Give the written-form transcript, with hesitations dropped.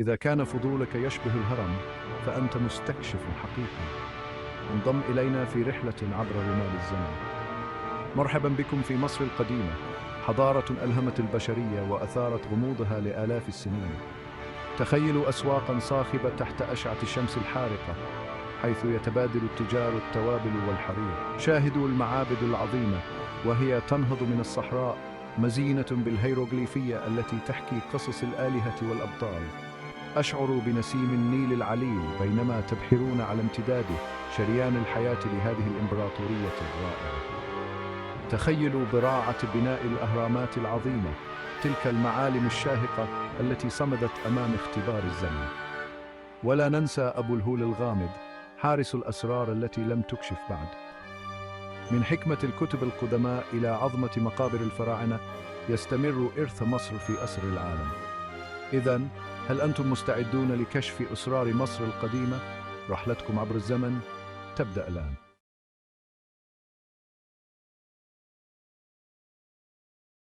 إذا كان فضولك يشبه الهرم فأنت مستكشف حقيقي. انضم إلينا في رحلة عبر رمال الزمن. مرحبا بكم في مصر القديمة، حضارة ألهمت البشرية وأثارت غموضها لآلاف السنين. تخيلوا أسواقا صاخبة تحت أشعة الشمس الحارقة، حيث يتبادل التجار التوابل والحرير. شاهدوا المعابد العظيمة وهي تنهض من الصحراء، مزينة بالهيروغليفية التي تحكي قصص الآلهة والأبطال. أشعروا بنسيم النيل العليل بينما تبحرون على امتداده، شريان الحياة لهذه الإمبراطورية الرائعة. تخيلوا براعة بناء الأهرامات العظيمة، تلك المعالم الشاهقة التي صمدت أمام اختبار الزمن. ولا ننسى أبو الهول الغامض، حارس الأسرار التي لم تكشف بعد. من حكمة الكتب القدماء إلى عظمة مقابر الفراعنة، يستمر إرث مصر في أسر العالم. إذن، هل أنتم مستعدون لكشف أسرار مصر القديمة؟ رحلتكم عبر الزمن تبدأ الآن.